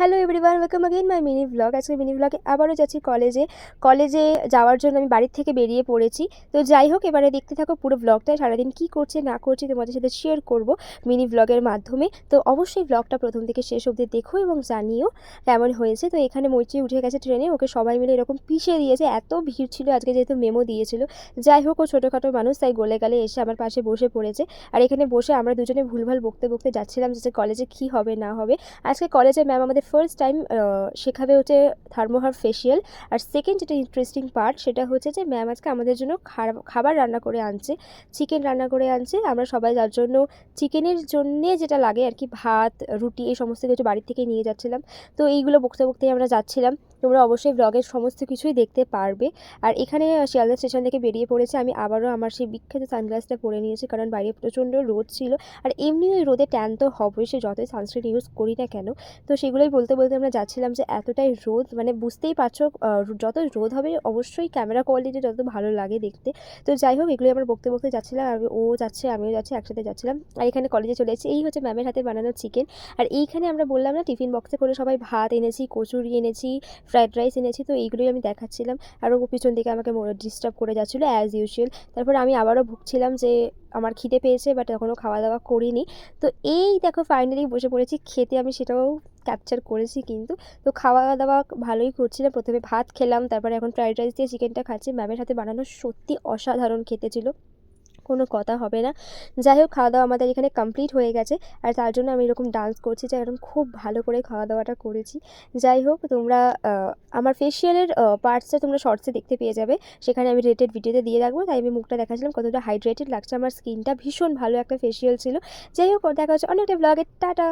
Hello everyone, welcome again my mini blog. আজকে mini ব্লগে আবারও যাচ্ছি কলেজে যাওয়ার জন্য আমি বাড়ির থেকে বেরিয়ে পড়েছি। তো যাই হোক, এবারে দেখতে থাকো পুরো ব্লগটা। সারাদিন কী করছে না করছি তোমাদের সাথে শেয়ার করব মিনি ব্লগের মাধ্যমে। তো অবশ্যই ব্লগটা প্রথম থেকে শেষ অবধি দেখো এবং জানিও কেমন হয়েছে। তো এখানে মৈত্রী উঠে গেছে ট্রেনে, ওকে সবাই মিলে এরকম পিষে দিয়েছে, এত ভিড় ছিল আজকে, যেহেতু মেমো দিয়েছিল। যাই হোক, ও ছোটোখাটো মানুষ, তাই গলে গেলে এসে আমার পাশে বসে পড়েছে। আর এখানে বসে আমরা দুজনে ভুলভাল বকতে বকতে যাচ্ছিলাম যে কলেজে কী হবে না হবে। আজকে কলেজে ম্যাম আমাদের ফার্স্ট টাইম শেখাবে হচ্ছে থার্মোহার ফেশিয়াল। আর সেকেন্ড যেটা ইন্টারেস্টিং পার্ট, সেটা হচ্ছে যে ম্যাম আজকে আমাদের জন্য খাবার রান্না করে আনছে, চিকেন রান্না করে আনছে। আমরা সবাই যার জন্য চিকেনের জন্যে যেটা লাগে আর কি, ভাত, রুটি, এই সমস্ত কিছু বাড়ির থেকে নিয়ে যাচ্ছিলাম। তো এইগুলো বকতে বকতেই আমরা যাচ্ছিলাম। তোমরা অবশ্যই ব্লগের সমস্ত কিছুই দেখতে পারবে। আর এখানে শিয়ালদা স্টেশন থেকে বেরিয়ে পড়েছে, আমি আবারও আমার সেই বিখ্যাত সানগ্লাসটা পরে নিয়েছি, কারণ বাইরে প্রচণ্ড রোদ ছিল। আর এমনি ওই রোদে ট্যান তো হবেই, সে যতই সানস্ক্রিন ইউজ করি না কেন। তো সেগুলোই বলতে বলতে আমরা যাচ্ছিলাম যে এতটাই রোদ, মানে বুঝতেই পারছো যত রোদ হবে অবশ্যই ক্যামেরা কোয়ালিটি যত ভালো লাগে দেখতে। তো যাই হোক, এগুলোই আমরা বকতে বকতে যাচ্ছিলাম, আর ও যাচ্ছে আমিও যাচ্ছি, একসাথে যাচ্ছিলাম। আর এখানে কলেজে চলে এসেছি, এই হচ্ছে ম্যামের হাতে বানানো চিকেন। আর এইখানে আমরা বললাম না, টিফিন বক্সে করে সবাই ভাত এনেছি, কচুরি এনেছি, ফ্রায়েড রাইস এনেছি। তো এইগুলোই আমি দেখাচ্ছিলাম, আর ও পিছন থেকে আমাকে ডিস্টার্ব করে যাচ্ছিলো অ্যাজ ইউজুয়াল। তারপরে আমি আবারও ভুগছিলাম যে আমার খিদে পেয়েছে, বাট এখনও খাওয়া দাওয়া করিনি। তো এই দেখো ফাইনালি বসে পড়েছি খেতে, আমি সেটাও ক্যাপচার করেছি কিন্তু। তো খাওয়া দাওয়া ভালোই করছিলাম, প্রথমে ভাত খেলাম, তারপরে এখন ফ্রাইড রাইস দিয়ে চিকেনটা খাচ্ছি। ম্যামের হাতে বানানো সত্যি অসাধারণ খেতে ছিল, কোনো কথা হবে না। যাই হোক, খাওয়া দাওয়া আমাদের এখানে কমপ্লিট হয়ে গেছে, আর তার জন্য আমি এরকম ডান্স করছি যে এরকম খুব ভালো করে খাওয়া দাওয়াটা করেছি। যাই হোক, তোমরা আমার ফেশিয়ালের পার্টসটা তোমরা শর্টসে দেখতে পেয়ে যাবে, সেখানে আমি রেটেড ভিডিওতে দিয়ে রাখবো। তাই আমি মুখটা দেখাচ্ছিলাম কতটা হাইড্রেটেড লাগছে, আমার স্কিনটা ভীষণ ভালো একটা ফেশিয়াল ছিল। যাই হোক, দেখা হচ্ছে অনেকটা ব্লগে, টাটা।